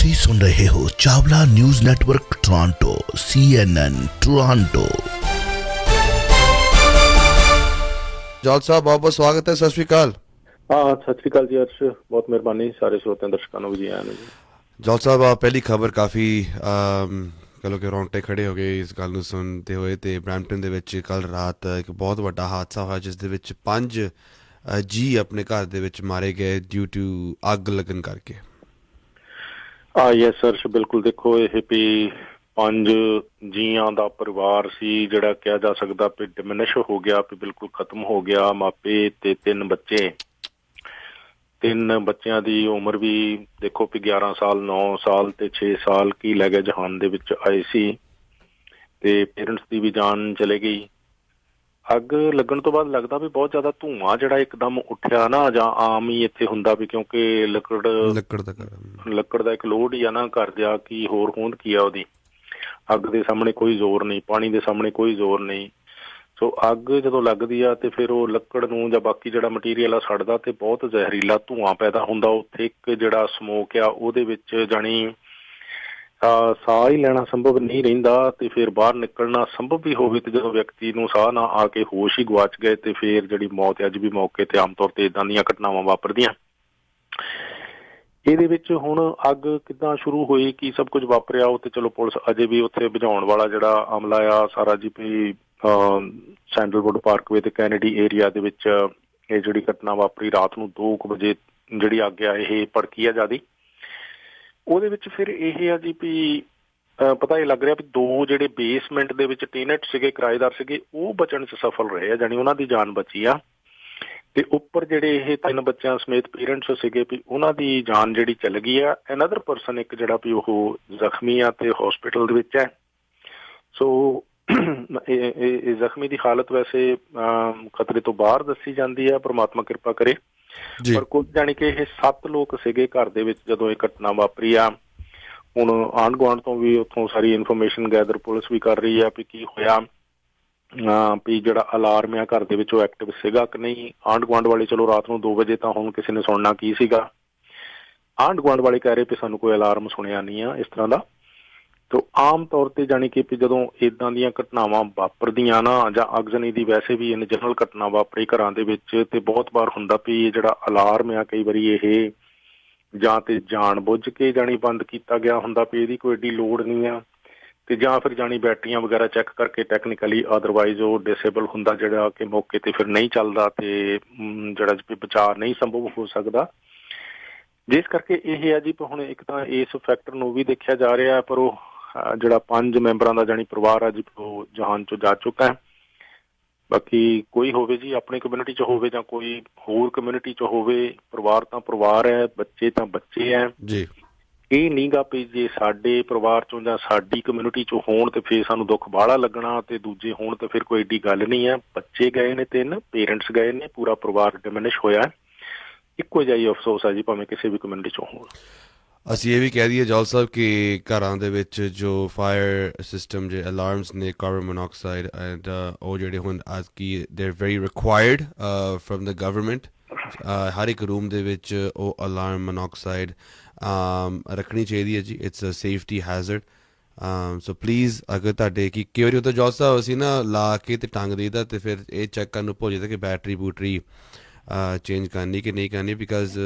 ਤੁਸੀਂ ਸੁਣ ਰਹੇ ਹੋ Chawla news network Toronto CNN Toronto. ਜਾਲ ਸਾਹਿਬ ਬਹੁਤ ਬਹੁਤ ਸਵਾਗਤ ਹੈ। ਸਤਿ ਸ਼੍ਰੀ ਅਕਾਲ। ਸਤਿ ਸ਼੍ਰੀ ਅਕਾਲ ਜੀ ਅਰਸ਼, ਬਹੁਤ ਮਿਹਰਬਾਨੀ। ਸਾਰੇ ਸਰੋਤਿਆਂ ਦਰਸ਼ਕਾਂ ਨੂੰ ਵੀ ਜੀ ਆਇਆਂ ਨੂੰ। ਜਾਲ ਸਾਹਿਬ ਪਹਿਲੀ ਖਬਰ ਕਾਫੀ ਕਹ ਲਓ ਕਿ ਰੌਂਗਟੇ ਖੜੇ ਹੋ ਗਏ ਇਸ ਗੱਲ ਨੂੰ ਸੁਣਦੇ ਹੋਏ। ਤੇ ਬਰੈਂਪਟਨ ਦੇ ਵਿੱਚ ਕੱਲ ਰਾਤ ਇੱਕ ਬਹੁਤ ਵੱਡਾ ਹਾਦਸਾ ਹੋਇਆ ਜਿਸ ਦੇ ਵਿੱਚ 5 ਜੀ ਆਪਣੇ ਘਰ ਦੇ ਵਿੱਚ ਮਾਰੇ ਗਏ ਡਿਊ ਟੂ ਅੱਗ ਲੱਗਣ ਕਰਕੇ। ਯੈਸ ਅਰਸ਼, ਬਿਲਕੁਲ। ਦੇਖੋ, ਇਹ ਵੀ 5 ਜੀਆਂ ਦਾ ਪਰਿਵਾਰ ਸੀ ਜਿਹੜਾ ਕਿਹਾ ਜਾ ਸਕਦਾ ਵੀ ਡਿਮਿਨਿਸ਼ ਹੋ ਗਿਆ, ਵੀ ਬਿਲਕੁਲ ਖਤਮ ਹੋ ਗਿਆ। ਮਾਪੇ ਤੇ 3 ਬੱਚੇ, 3 ਬੱਚਿਆਂ ਦੀ ਉਮਰ ਵੀ ਦੇਖੋ ਵੀ 11 ਸਾਲ, 9 ਸਾਲ ਤੇ 6 ਸਾਲ ਕੀ ਲੈ ਗਏ ਜਹਾਨ ਦੇ ਵਿੱਚ ਆਏ ਸੀ। ਤੇ ਪੇਰੈਂਟਸ ਦੀ ਵੀ ਜਾਨ ਚਲੇ ਗਈ। ਅੱਗ ਲੱਗਣ ਤੋਂ ਬਾਅਦ ਲੱਗਦਾ ਵੀ ਬਹੁਤ ਜ਼ਿਆਦਾ ਧੂੰਆਂ ਜਿਹੜਾ ਇੱਕਦਮ ਉੱਠਿਆ ਨਾ, ਜਾਂ ਆਮ ਹੀ ਇੱਥੇ ਹੁੰਦਾ ਵੀ ਕਿਉਂਕਿ ਲੱਕੜ ਦਾ ਇੱਕ ਲੋਡ ਹੀ ਆ ਨਾ ਘਰ ਜਾ, ਕੀ ਹੋਰ ਹੋਂਦ ਕੀ ਆ ਉਹਦੀ। ਅੱਗ ਦੇ ਸਾਹਮਣੇ ਕੋਈ ਜ਼ੋਰ ਨਹੀਂ, ਪਾਣੀ ਦੇ ਸਾਹਮਣੇ ਕੋਈ ਜ਼ੋਰ ਨਹੀਂ। ਸੋ ਅੱਗ ਜਦੋਂ ਲੱਗਦੀ ਆ ਤੇ ਫਿਰ ਉਹ ਲੱਕੜ ਨੂੰ ਜਾਂ ਬਾਕੀ ਜਿਹੜਾ ਮਟੀਰੀਅਲ ਆ ਸੜਦਾ ਤੇ ਬਹੁਤ ਜ਼ਹਿਰੀਲਾ ਧੂੰਆਂ ਪੈਦਾ ਹੁੰਦਾ। ਉੱਥੇ ਇੱਕ ਜਿਹੜਾ ਸਮੋਕ ਆ ਉਹਦੇ ਵਿੱਚ ਜਾਣੀ ਸਾਹ ਹੀ ਲੈਣਾ ਸੰਭਵ ਨਹੀਂ ਰਹਿੰਦਾ ਤੇ ਫਿਰ ਬਾਹਰ ਨਿਕਲਣਾ ਸੰਭਵ ਵੀ ਹੋਵੇ ਤੇ ਜਦੋਂ ਵਿਅਕਤੀ ਨੂੰ ਸਾਹ ਨਾ ਆ ਕੇ ਹੋਸ਼ ਹੀ ਗਵਾਚ ਗਏ ਤੇ ਫਿਰ ਜਿਹੜੀ ਮੌਤ ਅੱਜ ਵੀ ਮੌਕੇ ਤੇ ਆਮ ਤੌਰ ਤੇ ਇੱਦਾਂ ਦੀਆਂ ਘਟਨਾਵਾਂ ਵਾਪਰਦੀਆਂ। ਇਹਦੇ ਵਿੱਚ ਹੁਣ ਅੱਗ ਕਿੱਦਾਂ ਸ਼ੁਰੂ ਹੋਈ, ਕੀ ਸਭ ਕੁਝ ਵਾਪਰਿਆ, ਉਹ ਤੇ ਚਲੋ ਪੁਲਿਸ ਅਜੇ ਵੀ ਉੱਥੇ ਬੁਝਾਉਣ ਵਾਲਾ ਜਿਹੜਾ ਅਮਲਾ ਆ ਸਾਰਾ ਜੀ ਵੀ ਸੈਂਡਲਵੁੱਡ ਪਾਰਕਵੇ ਤੇ ਕੈਨੇਡੀ ਏਰੀਆ ਦੇ ਵਿੱਚ ਇਹ ਜਿਹੜੀ ਘਟਨਾ ਵਾਪਰੀ ਰਾਤ ਨੂੰ 2 ਵਜੇ ਜਿਹੜੀ ਅੱਗ ਆ ਇਹ ਭੜਕੀ ਆ ਜ਼ਿਆਦਾ। ਉਹਦੇ ਵਿੱਚ ਫਿਰ ਇਹ ਆ ਜੀ ਵੀ ਪਤਾ ਇਹ ਲੱਗ ਰਿਹਾ ਵੀ 2 ਜਿਹੜੇ ਬੇਸਮੈਂਟ ਦੇ ਵਿੱਚ ਟੈਨੈਂਟ ਸੀਗੇ, ਕਿਰਾਏਦਾਰ ਸੀਗੇ, ਉਹ ਬਚਣ 'ਚ ਸਫਲ ਰਹੇ ਆ, ਜਾਣੀ ਉਹਨਾਂ ਦੀ ਜਾਨ ਬਚੀ ਆ। ਤੇ ਉੱਪਰ ਜਿਹੜੇ ਇਹ 3 ਬੱਚਿਆਂ ਸਮੇਤ ਪੇਰੈਂਟਸ ਸੀਗੇ ਵੀ ਉਹਨਾਂ ਦੀ ਜਾਨ ਜਿਹੜੀ ਚੱਲ ਗਈ ਆ। ਅਨਦਰ ਪਰਸਨ ਇੱਕ ਜਿਹੜਾ ਵੀ ਉਹ ਜ਼ਖਮੀ ਆ ਤੇ ਹੌਸਪੀਟਲ ਦੇ ਵਿੱਚ ਹੈ। ਸੋ ਇਹ ਜ਼ਖਮੀ ਦੀ ਹਾਲਤ ਵੈਸੇ ਖਤਰੇ ਤੋਂ ਬਾਹਰ ਦੱਸੀ ਜਾਂਦੀ ਆ, ਪਰਮਾਤਮਾ ਕਿਰਪਾ ਕਰੇ। ਪਰ ਕੁਝ ਜਾਣੀ ਕਿ ਇਹ 7 ਲੋਕ ਸੀਗੇ ਘਰ ਦੇ ਵਿੱਚ ਜਦੋਂ ਇਹ ਘਟਨਾ ਵਾਪਰੀ ਆ। ਹੁਣ ਆਂਢ ਗੁਆਂਢ ਤੋਂ ਵੀ ਉੱਥੋਂ ਸਾਰੀ ਇਨਫੋਰਮੇਸ਼ਨ ਗੈਦਰ ਪੁਲਿਸ ਵੀ ਕਰ ਰਹੀ ਆ ਵੀ ਕੀ ਹੋਇਆ, ਵੀ ਜਿਹੜਾ ਅਲਾਰਮ ਆ ਘਰ ਦੇ ਵਿੱਚ ਉਹ ਐਕਟਿਵ ਸੀਗਾ ਕਿ ਨਹੀਂ। ਆਂਢ ਗੁਆਂਢ ਵਾਲੇ ਚਲੋ ਰਾਤ ਨੂੰ 2 ਵਜੇ ਤਾਂ ਹੁਣ ਕਿਸੇ ਨੇ ਸੁਣਨਾ ਕੀ ਸੀਗਾ। ਆਂਢ ਗੁਆਂਢ ਵਾਲੇ ਕਹਿ ਰਹੇ ਵੀ ਸਾਨੂੰ ਕੋਈ ਅਲਾਰਮ ਸੁਣਿਆ ਨਹੀਂ ਆ ਇਸ ਤਰ੍ਹਾਂ ਦਾ। ਤੋ ਆਮ ਤੌਰ ਤੇ ਜਾਣੀ ਕਿ ਜਦੋਂ ਇੱਦਾਂ ਦੀਆਂ ਘਟਨਾਵਾਂ ਵਾਪਰਦੀਆਂ ਨਾ, ਜਾਂ ਅਗਜ਼ਨੀ ਦੀ ਵੈਸੇ ਵੀ ਇਨ ਜਨਰਲ ਘਟਨਾ ਵਾਪਰੀ ਘਰਾਂ ਦੇ ਵਿੱਚ, ਤੇ ਬਹੁਤ ਵਾਰ ਹੁੰਦਾ ਵੀ ਇਹ ਜਿਹੜਾ ਅਲਾਰਮ ਆ ਕਈ ਵਾਰੀ ਇਹ ਜਾਂ ਤੇ ਜਾਣ ਬੁੱਝ ਕੇ ਜਾਣੀ ਬੰਦ ਕੀਤਾ ਗਿਆ ਹੁੰਦਾ ਵੀ ਇਹਦੀ ਕੋਈ ਏਡੀ ਲੋੜ ਨਹੀਂ ਆ, ਤੇ ਜਾਂ ਫਿਰ ਜਾਣੀ ਬੈਟਰੀਆਂ ਵਗੈਰਾ ਚੈੱਕ ਕਰਕੇ ਟੈਕਨੀਕਲੀ ਅਦਰਵਾਈਜ਼ ਉਹ ਡਿਸੇਬਲ ਹੁੰਦਾ ਜਿਹੜਾ ਕਿ ਮੌਕੇ ਤੇ ਫਿਰ ਨਹੀਂ ਚੱਲਦਾ ਤੇ ਜਿਹੜਾ ਬਚਾਅ ਨਹੀਂ ਸੰਭਵ ਹੋ ਸਕਦਾ। ਜਿਸ ਕਰਕੇ ਇਹ ਆ ਜੀ ਹੁਣ ਇੱਕ ਤਾਂ ਇਸ ਫੈਕਟਰ ਨੂੰ ਵੀ ਦੇਖਿਆ ਜਾ ਰਿਹਾ, ਪਰ ਉਹ ਜਿਹੜਾ 5 ਮੈਂਬਰਾਂ ਦਾ ਜਾਣੀ ਪਰਿਵਾਰ ਆ ਜੀ ਉਹ ਜਹਾਨ ਚੋਂ ਜਾ ਚੁੱਕਾ ਹੈ। ਬਾਕੀ ਕੋਈ ਹੋਵੇ ਜੀ ਆਪਣੀ ਕਮਿਊਨਿਟੀ 'ਚ ਹੋਵੇ ਜਾਂ ਕੋਈ ਹੋਰ ਕਮਿਊਨਿਟੀ 'ਚ ਹੋਵੇ, ਪਰਿਵਾਰ ਤਾਂ ਪਰਿਵਾਰ ਹੈ, ਬੱਚੇ ਤਾਂ ਬੱਚੇ ਹੈ ਜੀ। ਇਹ ਨਹੀਂ ਗਾ ਵੀ ਜੇ ਸਾਡੇ ਪਰਿਵਾਰ 'ਚੋਂ ਜਾਂ ਸਾਡੀ ਕਮਿਊਨਿਟੀ 'ਚੋਂ ਹੋਣ ਤੇ ਫਿਰ ਸਾਨੂੰ ਦੁੱਖ ਬਾਹਲਾ ਲੱਗਣਾ ਤੇ ਦੂਜੇ ਹੋਣ ਤੇ ਫਿਰ ਕੋਈ ਏਡੀ ਗੱਲ ਨਹੀਂ ਹੈ। ਬੱਚੇ ਗਏ ਨੇ, 3 ਪੇਰੈਂਟਸ ਗਏ ਨੇ, ਪੂਰਾ ਪਰਿਵਾਰ ਡਿਮਿਨਿਸ਼ ਹੋਇਆ। ਇੱਕੋ ਜਿਹਾ ਹੀ ਅਫਸੋਸ ਹੈ ਜੀ ਭਾਵੇਂ ਕਿਸੇ ਵੀ ਕਮਿਊਨਿਟੀ 'ਚੋਂ ਹੋਣ। ਅਸੀਂ ਇਹ ਵੀ ਕਹਿ ਦਈਏ ਜਾਲ ਸਾਹਿਬ ਕਿ ਘਰਾਂ ਦੇ ਵਿੱਚ ਜੋ ਫਾਇਰ ਸਿਸਟਮ ਜੇ ਅਲਾਰਮਸ ਨੇ ਕਾਰਬਨ ਮੋਨੋਕਸਾਈਡ ਐਂਡ ਉਹ ਜਿਹੜੇ ਹੁਣ ਅੱਜ ਕੀ they're very required from the government. ਹਰ ਇੱਕ ਰੂਮ ਦੇ ਵਿੱਚ ਉਹ ਅਲਾਰਮ ਮੋਨੋਕਸਾਈਡ ਰੱਖਣੀ ਚਾਹੀਦੀ ਹੈ ਜੀ। It's a safety hazard. So please ਅਗਰ ਤੁਹਾਡੇ ਕਈ ਵਾਰੀ ਉੱਥੇ ਜਾਲ ਸਾਹਿਬ ਅਸੀਂ ਨਾ ਲਾ ਕੇ ਤੇ ਟੰਗ ਦੇਈਦਾ ਤੇ ਫਿਰ ਇਹ ਚੈੱਕ ਕਰਨ ਨੂੰ ਭੁੱਲ ਜਾਂਦਾ ਕਿ ਬੈਟਰੀ ਬੂਟਰੀ ਚੇਂਜ ਕਰਨੀ ਕਿ ਨਹੀਂ ਕਰਨੀ, because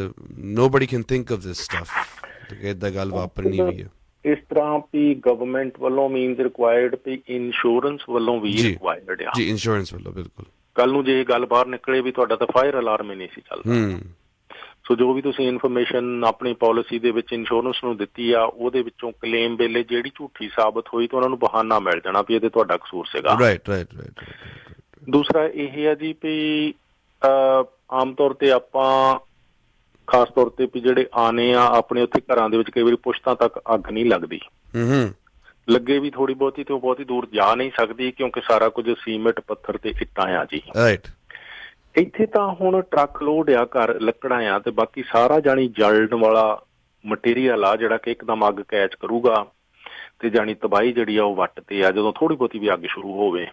nobody can think of this stuff. ਏਦਾਂ ਗੱਲ ਵਾਪਰਨੀ ਵੀ ਹੈ ਇਸ ਤਰ੍ਹਾਂ ਵੀ ਗਵਰਨਮੈਂਟ ਵੱਲੋਂ ਮੀਨਸ ਰਿਕੁਆਇਰਡ ਵੀ ਇੰਸ਼ੋਰੈਂਸ ਵੱਲੋਂ ਵੀ ਰਿਕੁਆਇਰਡ ਆ ਜੀ। ਇੰਸ਼ੋਰੈਂਸ ਵੱਲੋਂ ਬਿਲਕੁਲ ਕੱਲ ਨੂੰ ਜੇ ਇਹ ਗੱਲ ਬਾਹਰ ਨਿਕਲੇ ਵੀ ਤੁਹਾਡਾ ਤਾਂ ਫਾਇਰ ਅਲਾਰਮ ਹੀ ਨਹੀਂ ਸੀ ਚੱਲਦਾ। ਸੋ ਜੋ ਵੀ ਤੁਸੀਂ ਇਨਫੋਰਮੇਸ਼ਨ ਆਪਣੀ ਪਾਲਿਸੀ ਦੇ ਵਿੱਚ ਇੰਸ਼ੋਰੈਂਸ ਨੂੰ ਦਿੱਤੀ ਆ ਉਹਦੇ ਵਿੱਚੋਂ ਕਲੇਮ ਵੇਲੇ ਜਿਹੜੀ ਝੂਠੀ ਸਾਬਤ ਹੋਈ ਤਾਂ ਉਹਨਾਂ ਨੂੰ ਬਹਾਨਾ ਮਿਲ ਜਾਣਾ ਵੀ ਇਹਦੇ ਤੁਹਾਡਾ ਕਸੂਰ ਸੀਗਾ। ਦੂਸਰਾ ਇਹ ਆ ਜੀ ਵੀ ਆਮ ਤੌਰ ਤੇ ਆਪਾਂ ਖਾਸ ਤੌਰ ਤੇ ਵੀ ਜਿਹੜੇ ਆਨੇ ਆ ਆਪਣੇ ਉੱਥੇ ਘਰਾਂ ਦੇ ਵਿੱਚ ਕਈ ਵਾਰੀ ਪੁਸ਼ਤਾਂ ਤੱਕ ਅੱਗ ਨਹੀਂ ਲੱਗਦੀ। ਲੱਗੇ ਵੀ ਥੋੜੀ ਬਹੁਤੀ ਤੇ ਉਹ ਬਹੁਤੀ ਦੂਰ ਜਾ ਨਹੀਂ ਸਕਦੀ ਕਿਉਂਕਿ ਸਾਰਾ ਕੁਝ ਸੀਮੈਂਟ ਪੱਥਰ ਤੇ ਇੱਟਾਂ ਆ ਜੀ। ਇੱਥੇ ਤਾਂ ਹੁਣ ਟਰੱਕ ਲੋਡ ਆ, ਘਰ ਲੱਕੜਾਂ ਆ ਤੇ ਬਾਕੀ ਸਾਰਾ ਜਾਣੀ ਜਲਣ ਵਾਲਾ ਮਟੀਰੀਅਲ ਆ ਜਿਹੜਾ ਕਿ ਇੱਕਦਮ ਅੱਗ ਕੈਚ ਕਰੂਗਾ ਤੇ ਜਾਣੀ ਤਬਾਹੀ ਜਿਹੜੀ ਆ ਉਹ ਵੱਟ ਤੇ ਆ ਜਦੋਂ ਥੋੜੀ ਬਹੁਤੀ ਵੀ ਅੱਗ ਸ਼ੁਰੂ ਹੋਵੇ।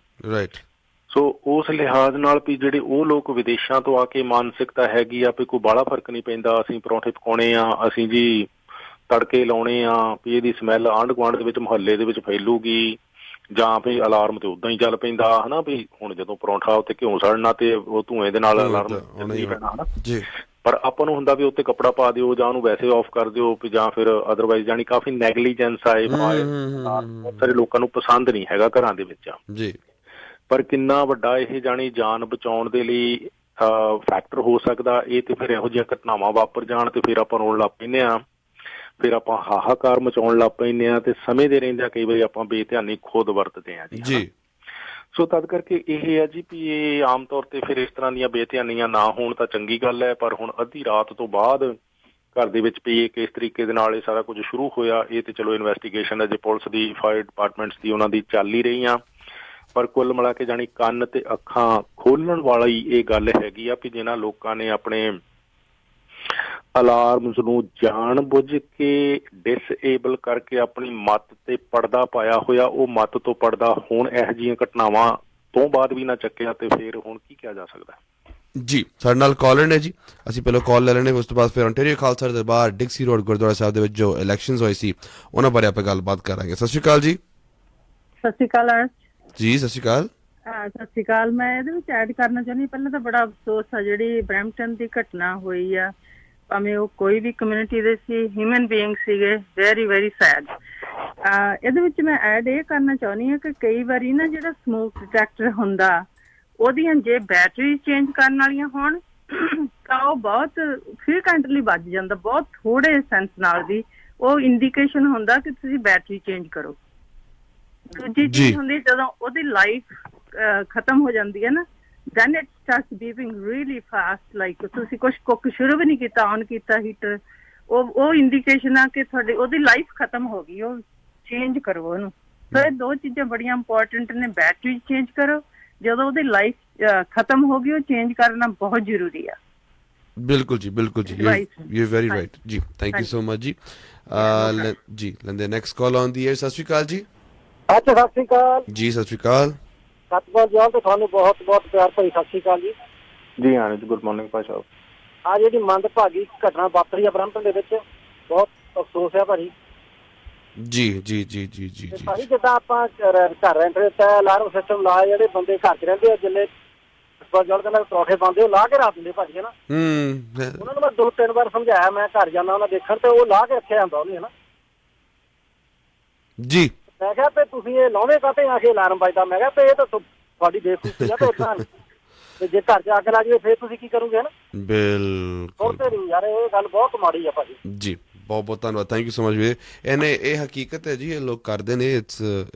ਸੋ ਉਸ ਲਿਹਾਜ਼ ਨਾਲ ਵੀ ਜਿਹੜੇ ਉਹ ਲੋਕ ਵਿਦੇਸ਼ਾਂ ਤੋਂ ਆ ਕੇ ਮਾਨਸਿਕਤਾ ਹੈਗੀ ਆ ਵੀ ਕੋਈ ਬਾਹਲਾ ਫਰਕ ਨਹੀਂ ਪੈਂਦਾ, ਅਸੀਂ ਪਰੌਂਠੇ ਪਕਾਉਣੇ ਆ, ਅਸੀਂ ਜੀ ਤੜਕੇ ਲਾਉਣੇ ਆ ਵੀ ਇਹਦੀ ਸਮੈਲ ਆਂਢ ਗੁਆਂਢ ਦੇ ਵਿੱਚ ਮੁਹੱਲੇ ਦੇ ਵਿੱਚ ਫੈਲੂਗੀ, ਜਾਂ ਵੀ ਅਲਾਰਮ ਤੇ ਉਦਾਂ ਹੀ ਚੱਲ ਪੈਂਦਾ ਹਨਾ, ਵੀ ਹੁਣ ਜਦੋਂ ਪਰੌਂਠਾ ਉੱਤੇ ਘਿਓ ਸੜਨਾ ਤੇ ਉਹ ਧੂਏ ਦੇ ਨਾਲ ਅਲਾਰਮ ਨਹੀਂ ਪੈਣਾ ਹਨਾ ਜੀ। ਪਰ ਆਪਾਂ ਨੂੰ ਹੁੰਦਾ ਵੀ ਉੱਤੇ ਕੱਪੜਾ ਪਾ ਦਿਓ ਜਾਂ ਉਹਨੂੰ ਵੈਸੇ ਆਫ ਕਰ ਦਿਓ ਵੀ, ਜਾਂ ਫਿਰ ਅਦਰਵਾਈਜ਼ ਜਾਣੀ ਕਾਫੀ ਨੈਗਲੀਜੈਂਸ ਆਏ ਬਹੁਤ ਸਾਰੇ ਲੋਕਾਂ ਨੂੰ ਪਸੰਦ ਨਹੀਂ ਹੈਗਾ ਘਰਾਂ ਦੇ ਵਿੱਚ ਜੀ। ਪਰ ਕਿੰਨਾ ਵੱਡਾ ਇਹ ਜਾਣੀ ਜਾਨ ਬਚਾਉਣ ਦੇ ਲਈ ਫੈਕਟਰ ਹੋ ਸਕਦਾ ਇਹ, ਤੇ ਫਿਰ ਇਹੋ ਜਿਹੀਆਂ ਘਟਨਾਵਾਂ ਵਾਪਰ ਜਾਣ ਤੇ ਫਿਰ ਆਪਾਂ ਰੋਣ ਲੱਗ ਪੈਂਦੇ ਹਾਂ, ਫਿਰ ਆਪਾਂ ਹਾਹਾਕਾਰ ਮਚਾਉਣ ਲੱਗ ਪੈਂਦੇ ਹਾਂ ਤੇ ਸਮੇਂ ਦੇ ਰਹਿੰਦਿਆਂ ਕਈ ਵਾਰੀ ਆਪਾਂ ਬੇਧਿਆਨੀ ਖੁਦ ਵਰਤਦੇ ਹਾਂ ਜੀ। ਸੋ ਤਦ ਕਰਕੇ ਇਹ ਹੈ ਜੀ ਵੀ ਇਹ ਆਮ ਤੌਰ ਤੇ ਫਿਰ ਇਸ ਤਰ੍ਹਾਂ ਦੀਆਂ ਬੇਧਿਆਨੀਆਂ ਨਾ ਹੋਣ ਤਾਂ ਚੰਗੀ ਗੱਲ ਹੈ, ਪਰ ਹੁਣ ਅੱਧੀ ਰਾਤ ਤੋਂ ਬਾਅਦ ਘਰ ਦੇ ਵਿੱਚ ਵੀ ਕਿਸ ਤਰੀਕੇ ਦੇ ਨਾਲ ਇਹ ਸਾਰਾ ਕੁਝ ਸ਼ੁਰੂ ਹੋਇਆ, ਇਹ ਤੇ ਚਲੋ ਇਨਵੈਸਟੀਗੇਸ਼ਨ ਅਜੇ ਪੁਲਿਸ ਦੀ, ਫਾਇਰ ਡਿਪਾਰਟਮੈਂਟਸ ਦੀ ਉਹਨਾਂ ਦੀ ਚੱਲ ਹੀ ਰਹੀਆਂ। ਪਰ ਕੁੱਲ ਮਿਲਾ ਕੇ ਜਾਣੀ ਕੰਨ ਤੇ ਅੱਖਾਂ ਖੋਲਣ ਵਾਲੀ ਇਹ ਗੱਲ ਹੈਗੀ ਆ ਵੀ ਜਿਹਨਾਂ ਲੋਕਾਂ ਨੇ ਆਪਣੇ ਅਲਾਰਮਸ ਨੂੰ ਜਾਣ ਬੁੱਝ ਕੇ ਡਿਸਏਬਲ ਕਰਕੇ ਆਪਣੀ ਮੱਤ ਤੇ ਪਰਦਾ ਪਾਇਆ ਹੋਇਆ, ਉਹ ਮੱਤ ਤੋਂ ਪਰਦਾ ਹੁਣ ਇਹੋ ਜਿਹੀਆਂ ਘਟਨਾਵਾਂ ਤੋਂ ਬਾਅਦ ਵੀ ਨਾ ਚੱਕਿਆ ਤੇ ਫਿਰ ਹੁਣ ਕੀ ਕਿਹਾ ਜਾ ਸਕਦਾ ਜੀ। ਸਾਡੇ ਨਾਲ ਕਾਲਰ ਨੇ ਜੀ, ਅਸੀਂ ਪਹਿਲਾਂ ਕਾਲ ਲੈ ਲੈਣੇ, ਉਸ ਤੋਂ ਬਾਅਦ ਫਿਰ ontario ਖਾਲਸਾ ਦਰਬਾਰ ਡਿਕਸੀ ਰੋਡ ਗੁਰਦੁਆਰਾ ਸਾਹਿਬ ਦੇ ਵਿੱਚ ਜੋ ਇਲੈਕਸ਼ਨਸ ਹੋਏ ਸੀ ਉਹਨਾਂ ਬਾਰੇ ਆਪਾਂ ਗੱਲਬਾਤ ਕਰਾਂਗੇ। ਸਤਿ ਸ਼੍ਰੀ ਅਕਾਲ ਜੀ। ਸਤਿ ਸ਼੍ਰੀ ਅਕਾਲ ਜੀ। ਸਤਿ ਸ਼੍ਰੀ ਅਕਾਲ। ਸਤਿ ਸ਼੍ਰੀ ਅਕਾਲ। ਮੈਂ ਇਹਦੇ ਵਿੱਚ ਐਡ ਕਰਨਾ ਚਾਹੁੰਦੀ, ਪਹਿਲਾਂ ਤਾਂ ਬੜਾ ਅਫਸੋਸ ਆ ਜਿਹੜੀ ਬਰੈਂਪਟਨ ਦੀ ਘਟਨਾ ਹੋਈ ਆ, ਭਾਵੇਂ ਉਹ ਕੋਈ ਵੀ ਕਮਿਊਨਿਟੀ ਦੇ ਸੀ, ਹਿਊਮਨ ਬੀਇੰਗ ਸੀਗੇ, ਵੈਰੀ ਵੈਰੀ ਸੈਡ। ਇਹਦੇ ਵਿੱਚ ਮੈਂ ਐਡ ਇਹ ਕਰਨਾ ਚਾਹੁੰਦੀ ਹਾਂ ਕਿ ਕਈ ਵਾਰੀ ਨਾ ਜਿਹੜਾ ਸਮੋਕ ਡਿਟੈਕਟਰ ਹੁੰਦਾ ਉਹਦੀਆਂ ਜੇ ਬੈਟਰੀ ਚੇਂਜ ਕਰਨ ਵਾਲੀਆਂ ਹੋਣ ਤਾਂ ਉਹ ਬਹੁਤ ਫ੍ਰੀਕੁਐਂਟਲੀ ਵੱਜ ਜਾਂਦਾ, ਬਹੁਤ ਥੋੜੇ ਸੈਂਸ ਨਾਲ ਵੀ ਉਹ ਇੰਡੀਕੇਸ਼ਨ ਹੁੰਦਾ ਕਿ ਤੁਸੀਂ ਬੈਟਰੀ ਚੇਂਜ ਕਰੋ। ਦੂਜੀ ਚੀਜ਼ ਹੁੰਦੀ ਜਦੋਂ ਉਹਦੀ ਲਾਈਫ ਖਤਮ ਹੋ ਜਾਂਦੀ ਹੈ ਨਾ, then it starts beeping really fast, like ਤੁਸੀਂ ਕੁਛ ਕੁੱਕ ਸ਼ੁਰੂ ਵੀ ਨਹੀਂ ਕੀਤਾ, ਔਨ ਕੀਤਾ ਹੀਟਰ, ਉਹ ਇੰਡੀਕੇਸ਼ਨ ਆ ਕਿ ਤੁਹਾਡੀ ਉਹਦੀ ਲਾਈਫ ਖਤਮ ਹੋ ਗਈ, ਉਹ ਚੇਂਜ ਕਰੋ ਉਹਨੂੰ। ਸੋ ਇਹ ਦੋ ਚੀਜ਼ਾਂ ਬੜੀਆਂ ਇੰਪੋਰਟੈਂਟ ਨੇ, ਬੈਟਰੀ ਚੇਂਜ ਕਰੋ, ਜਦੋਂ ਉਹਦੀ ਲਾਈਫ ਖਤਮ ਹੋ ਗਈ ਉਹ ਚੇਂਜ ਕਰਨਾ ਬਹੁਤ ਜ਼ਰੂਰੀ ਆ। ਬਿਲਕੁਲ ਜੀ, ਬਿਲਕੁਲ ਜੀ, ਯੂ ਵੈਰੀ ਰਾਈਟ ਜੀ। ਥੈਂਕ ਯੂ ਸੋ ਮਚ ਜੀ। ਜੀ ਲੈਂਦੇ next call on the air. ਸਤਿ ਸ਼੍ਰੀ ਅਕਾਲ ਜੀ। ਸਤਿ ਸ਼੍ਰੀ ਅਕਾਲ ਜੀ। ਸਤਿ ਸ਼੍ਰੀ ਅਕਾਲ। ਸਤਿਗੁਰੂ ਜੀ ਤੋਂ ਤੁਹਾਨੂੰ ਬਹੁਤ ਬਹੁਤ ਪਿਆਰ ਭਰੀ ਸਤਿ ਸ਼੍ਰੀ ਅਕਾਲ ਜੀ। ਜੀ ਹਾਂ ਜੀ, ਗੁੱਡ ਮਾਰਨਿੰਗ ਭਾਈ ਸਾਹਿਬ। ਆ ਜਿਹੜੀ ਮੰਦਭਾਗੀ ਘਟਨਾ ਵਾਪਰੀ ਆ ਬਰੰਪਟਨ ਦੇ ਵਿੱਚ, ਬਹੁਤ ਅਫਸੋਸ ਹੈ ਭਾਜੀ। ਜੀ ਜੀ ਜੀ ਜੀ ਜੀ ਭਾਜੀ ਜਿੱਦਾਂ ਆਪਾਂ ਘਰ ਰੈਂਟ ਦਿੱਤਾ, ਅਲਾਰਮ ਸਿਸਟਮ ਲਾਇਆ, ਜਿਹੜੇ ਬੰਦੇ ਘਰ 'ਚ ਰਹਿੰਦੇ ਆ ਜਿੰਨੇ ਜਲ ਦੇ ਨਾਲ ਪਰੌਠੇ ਪਾਉਂਦੇ ਉਹ ਲਾ ਕੇ ਰੱਖ ਦਿੰਦੇ ਭਾਜੀ, ਹਨਾ। ਉਹਨਾਂ ਨੂੰ ਮੈਂ 2-3 ਵਾਰ ਸਮਝਾਇਆ, ਮੈਂ ਘਰ ਜਾਂਦਾ ਉਹਨਾਂ ਦੇਖਣ ਤੇ ਉਹ ਲਾ ਕੇ ਰੱਖਿਆ ਹੁੰਦਾ ਉਹਨੇ, ਹਨਾ ਜੀ। ਮੈਂ ਕਿਹਾ ਤੇ ਤੁਸੀਂ ਇਹ ਲਾਉਣੇ ਕਾਹਤੇ ਆ ਕੇ ਅਲਾਰਮ ਵੱਜਦਾ, ਮੈਂ ਕਿਹਾ ਤੇ ਇਹ ਤਾਂ ਤੁਹਾਡੀ ਬੇਵਕੂਫੀ ਆ ਤੇ ਇਦਾਂ ਤੇ ਜੇ ਘਰ 'ਚ ਅੱਗ ਲੱਗ ਜਾਵੇ ਫਿਰ ਤੁਸੀਂ ਕੀ ਕਰੋਗੇ, ਹਨਾ। ਬਿਲਕੁਲ ਯਾਰ ਇਹ ਗੱਲ ਬਹੁਤ ਮਾੜੀ ਆ ਭਾਜੀ ਜੀ। ਬਹੁਤ ਬਹੁਤ ਧੰਨਵਾਦ, ਥੈਂਕ ਯੂ ਸੋ ਮਚ ਵੀਰੇ। ਇਹ ਹਕੀਕਤ ਹੈ ਜੀ, ਇਹ ਲੋਕ ਕਰਦੇ ਨੇ। ਇਟਸ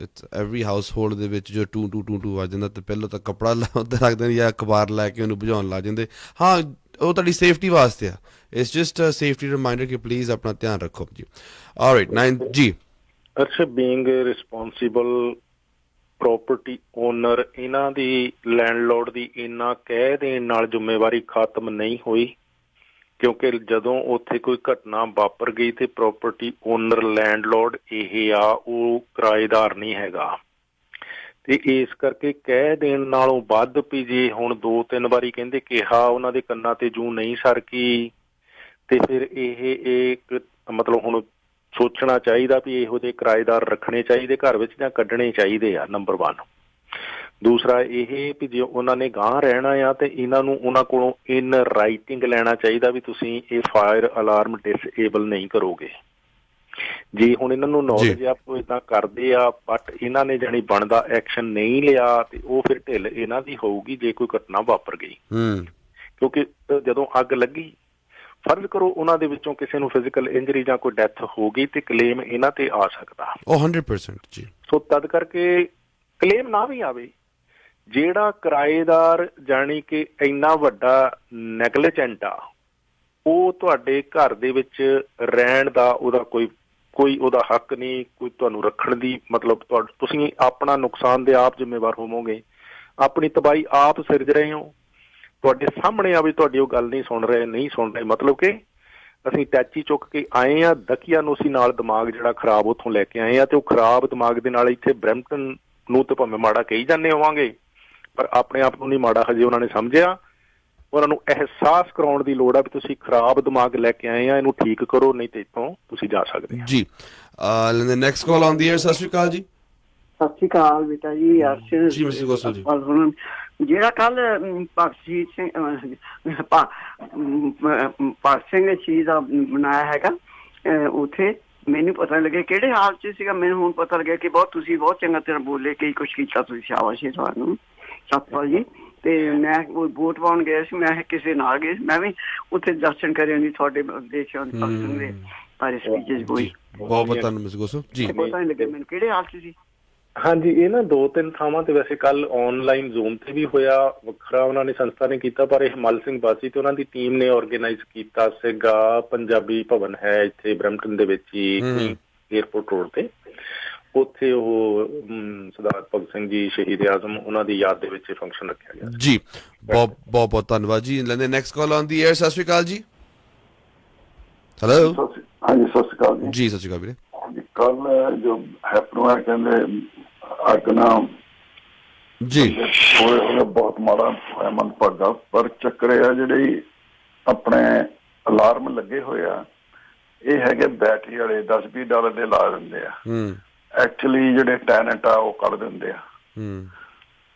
ਐਵਰੀ ਹਾਊਸ ਹੋਲਡ ਦੇ ਵਿੱਚ ਜੋ ਟੂ ਟੂ ਟੂ ਟੂ ਵੱਜ ਜਾਂਦਾ ਤੇ ਪਹਿਲਾਂ ਤਾਂ ਕੱਪੜਾ ਉੱਤੇ ਰੱਖਦੇ ਨੇ ਜਾਂ ਅਖਬਾਰ ਲੈ ਕੇ ਉਹਨੂੰ ਬੁਝਾਉਣ ਲੱਗ ਜਾਂਦੇ। ਹਾਂ, ਉਹ ਤੁਹਾਡੀ ਸੇਫਟੀ ਵਾਸਤੇ ਆ। It's just a safety reminder ਕਿ ਪਲੀਜ਼ ਆਪਣਾ ਧਿਆਨ ਰੱਖੋ ਜੀ। ਆਲਰਾਈਟ 9 ਜੀ। ਅੱਛਾ, ਬੀਇੰਗ ਰਿਸਪੌਂਸਿਬਲ ਪ੍ਰੋਪਰਟੀ ਓਨਰ, ਇਹਨਾਂ ਦੀ ਲੈਂਡਲੋਰਡ ਦੀ ਇੰਨਾ ਕਹਿ ਦੇਣ ਨਾਲ ਜ਼ਿੰਮੇਵਾਰੀ ਖਤਮ ਨਹੀਂ ਹੋਈ, ਕਿਉਂਕਿ ਜਦੋਂ ਉੱਥੇ ਕੋਈ ਘਟਨਾ ਵਾਪਰ ਗਈ ਤੇ ਪ੍ਰੋਪਰਟੀ ਓਨਰ ਲੈਂਡਲੋਰਡ ਇਹ ਆ, ਉਹ ਕਿਰਾਏਦਾਰ ਨਹੀਂ ਹੈਗਾ। ਤੇ ਇਸ ਕਰਕੇ ਕਹਿ ਦੇਣ ਨਾਲੋਂ ਵੱਧ ਵੀ ਜੇ ਹੁਣ 2-3 ਵਾਰੀ ਕਹਿੰਦੇ ਕਿਹਾ, ਉਹਨਾਂ ਦੇ ਕੰਨਾਂ ਤੇ ਜੂੰ ਨਹੀਂ ਸਰਕੀ, ਤੇ ਫਿਰ ਇਹ ਮਤਲਬ ਹੁਣ ਸੋਚਣਾ ਚਾਹੀਦਾ ਵੀ ਇਹੋ ਜਿਹੇ ਕਿਰਾਏਦਾਰ ਰੱਖਣੇ ਚਾਹੀਦੇ ਘਰ ਵਿੱਚ ਜਾਂ ਕੱਢਣੇ ਚਾਹੀਦੇ ਆ, ਨੰਬਰ 1। ਦੂਸਰਾ ਇਹ ਵੀ ਜੇ ਉਹਨਾਂ ਨੇ ਗਾਂਹ ਰਹਿਣਾ ਆ ਤੇ ਇਹਨਾਂ ਨੂੰ ਉਹਨਾਂ ਕੋਲੋਂ ਇਨ ਰਾਈਟਿੰਗ ਲੈਣਾ ਚਾਹੀਦਾ ਵੀ ਤੁਸੀਂ ਇਹ ਫਾਇਰ ਅਲਾਰਮ ਡਿਸਏਬਲ ਨਹੀਂ ਕਰੋਗੇ। ਜੇ ਹੁਣ ਇਹਨਾਂ ਨੂੰ ਨੌਲੇਜ ਆ ਉਹ ਇੱਦਾਂ ਕਰਦੇ ਆ, ਬਟ ਇਹਨਾਂ ਨੇ ਜਾਣੀ ਬਣਦਾ ਐਕਸ਼ਨ ਨਹੀਂ ਲਿਆ ਤੇ ਉਹ ਫਿਰ ਢਿੱਲ ਇਹਨਾਂ ਦੀ ਹੋਊਗੀ ਜੇ ਕੋਈ ਘਟਨਾ ਵਾਪਰ ਗਈ। ਕਿਉਂਕਿ ਜਦੋਂ ਅੱਗ ਲੱਗੀ, ਫਰਜ਼ ਕਰੋ ਉਹਨਾਂ ਦੇ ਵਿੱਚੋਂ ਕਿਸੇ ਨੂੰ ਫਿਜ਼ੀਕਲ ਇੰਜਰੀ ਜਾਂ ਕੋਈ ਡੈਥ ਹੋ ਗਈ ਤੇ ਕਲੇਮ ਇਹਨਾਂ ਤੇ ਆ ਸਕਦਾ। 100% ਜੀ। ਸੋ ਤਦ ਕਰਕੇ ਕਲੇਮ ਨਾ ਵੀ ਆਵੇ, ਜਿਹੜਾ ਕਿਰਾਏਦਾਰ ਜਾਣੀ ਕਿ ਇੰਨਾ ਵੱਡਾ ਨੈਗਲੀਜੈਂਟ ਆ, ਉਹ ਤੁਹਾਡੇ ਘਰ ਦੇ ਵਿੱਚ ਰਹਿਣ ਦਾ ਉਹਦਾ ਕੋਈ ਉਹਦਾ ਹੱਕ ਨਹੀਂ, ਕੋਈ ਤੁਹਾਨੂੰ ਰੱਖਣ ਦੀ ਮਤਲਬ ਤੁਸੀਂ ਆਪਣਾ ਨੁਕਸਾਨ ਦੇ ਆਪ ਜ਼ਿੰਮੇਵਾਰ ਹੋਵੋਗੇ, ਆਪਣੀ ਤਬਾਹੀ ਆਪ ਸਿਰਜ ਰਹੇ ਹੋ। ਤੁਹਾਡੇ ਸਾਹਮਣੇ ਆ ਵੀ ਤੁਹਾਡੀ ਉਹ ਗੱਲ ਨਹੀਂ ਸੁਣ ਰਹੇ, ਮਤਲਬ ਕਿ ਅਸੀਂ ਟੈਚੀ ਚੁੱਕ ਕੇ ਆਏ ਆ, ਦਕੀਆ ਨੂੰ ਅਸੀਂ ਨਾਲ ਦਿਮਾਗ ਜਿਹੜਾ ਖਰਾਬ ਉੱਥੋਂ ਲੈ ਕੇ ਆਏ ਆ, ਤੇ ਉਹ ਖਰਾਬ ਦਿਮਾਗ ਦੇ ਨਾਲ ਇੱਥੇ ਬਰੈਂਪਟਨ ਨੂੰ ਤੇ ਭਾਵੇਂ ਮਾੜਾ ਕਹੀ ਜਾਂਦੇ ਹੋਵਾਂਗੇ, ਪਰ ਆਪਣੇ ਆਪ ਨੂੰ ਨਹੀਂ ਮਾੜਾ ਹਜੇ ਉਹਨਾਂ ਨੇ ਸਮਝਿਆ। ਉਹਨਾਂ ਨੂੰ ਅਹਿਸਾਸ ਕਰਾਉਣ ਦੀ ਲੋੜ ਆ ਵੀ ਤੁਸੀਂ ਖਰਾਬ ਦਿਮਾਗ ਲੈ ਕੇ ਆਏ ਆ, ਇਹਨੂੰ ਠੀਕ ਕਰੋ, ਨਹੀਂ ਤੇ ਇੱਥੋਂ ਤੁਸੀਂ ਜਾ ਸਕਦੇ ਆ ਜੀ। ਨੈਕਸਟ ਕਾਲ ਆਨ ਦੀ 에ਅਰ। ਸਤਿ ਸ਼੍ਰੀ ਅਕਾਲ ਜੀ। ਸਤਿ ਸ਼੍ਰੀ ਅਕਾਲ ਬੇਟਾ ਜੀ। ਜੀ ਮਿਸਟਰ ਗੋਸਲ ਜੀ। ਜਿਹੜਾ ਕੱਲ ਭਗਤ ਸਿੰਘ ਸ਼ਹੀਦ ਦਾ ਬਣਾਇਆ ਹੈਗਾ ਉੱਥੇ, ਮੈਨੂੰ ਪਤਾ ਲੱਗਿਆ ਕਿਹੜੇ ਹਾਲ ਚ ਸੀਗਾ। ਮੈਨੂੰ ਹੁਣ ਪਤਾ ਲੱਗਿਆ ਕਿ ਤੁਸੀਂ ਬਹੁਤ ਚੰਗਾ ਤਰ੍ਹਾਂ ਬੋਲੇ, ਕਈ ਕੁਛ ਕੀਤਾ ਤੁਸੀਂ, ਸ਼ਾਬਾਸ਼ ਤੁਹਾਨੂੰ, ਸਤਪਾਲ ਜੀ। ਤੇ ਮੈਂ ਵੋਟ ਪਾਉਣ ਗਿਆ ਸੀ, ਮੈਂ ਕਿਸੇ ਨਾਲ ਗਏ, ਮੈਂ ਵੀ ਉੱਥੇ ਦਰਸ਼ਨ ਕਰਿਆ ਜੀ ਤੁਹਾਡੇ ਦੇਸ਼ਾਂ ਦੇ ਭਗਤ ਸਿੰਘ ਦੇ ਬਾਰੇ ਸਪੀਚਸ ਹੋਈ। ਬਹੁਤ ਬਹੁਤ ਧੰਨਵਾਦ ਮਿਸਟਰ ਗੋਸਲ ਜੀ। ਪਤਾ ਨਹੀਂ ਲੱਗਿਆ ਮੈਨੂੰ ਕਿਹੜੇ ਹਾਲ ਚ ਸੀ। ਹਾਂਜੀ, ਇਹ ਨਾ 2-3 ਥਾਵਾਂ ਤੇ ਵੈਸੇ ਕੱਲ ਆਨਲਾਈਨ ਜ਼ੂਮ ਤੇ ਵੀ ਹੋਇਆ, ਵੱਖਰਾ ਉਹਨਾਂ ਨੇ ਸੰਸਥਾ ਨੇ ਕੀਤਾ, ਪਰ ਇਹ ਮਲ ਸਿੰਘ ਬਾਸੀ ਤੇ ਉਹਨਾਂ ਦੀ ਟੀਮ ਨੇ ਆਰਗੇਨਾਈਜ਼ ਕੀਤਾ ਸੀਗਾ। ਪੰਜਾਬੀ ਭਵਨ ਹੈ ਇੱਥੇ ਬਰੈਂਪਟਨ ਦੇ ਵਿੱਚ ਹੀ, ਏਅਰਪੋਰਟ ਰੋਡ ਤੇ, ਉੱਥੇ ਉਹ ਸਰਦਾਰ ਭਗਤ ਸਿੰਘ ਜੀ ਸ਼ਹੀਦ ਆਜ਼ਮ ਉਹਨਾਂ ਦੀ ਯਾਦ ਦੇ ਵਿੱਚ ਫੰਕਸ਼ਨ ਰੱਖਿਆ ਗਿਆ ਜੀ। ਬਹੁਤ ਬਹੁਤ ਧੰਨਵਾਦ ਜੀ। ਲੈਂਦੇ ਨੈਕਸਟ ਕਾਲ ਆਨ ਦੀ 에ਅਰ। ਸਤਿ ਸ਼੍ਰੀ ਅਕਾਲ ਜੀ। ਹੈਲੋ। ਹਾਂਜੀ ਸਤਿ ਸ਼੍ਰੀ ਅਕਾਲ ਜੀ। ਸਤਿ ਸ਼੍ਰੀ ਅਕਾਲ ਵੀਰੇ। ਕੱਲ ਜੋ ਹੈਪਨੋ ਹੈ ਕਹਿੰਦੇ ਅੱਗ ਨਾ ਜੀ ਹੋਏ ਬਹੁਤ ਮਾੜਾ ਹੋਇਆ, ਮੰਦਭਾਗਾ। ਪਰ ਚੱਕਰ ਆ ਜਿਹੜੇ ਆਪਣੇ ਅਲਾਰਮ ਲੱਗੇ ਹੋਏ ਆ, ਇਹ ਹੈਗੇ ਬੈਟਰੀ ਵਾਲੇ, $10-20 ਦੇ ਲਾ ਦਿੰਦੇ ਆ। ਐਕਚੁਅਲੀ ਜਿਹੜੇ ਟੈਨੈਂਟ ਆ ਉਹ ਕੱਢ ਦਿੰਦੇ ਆ।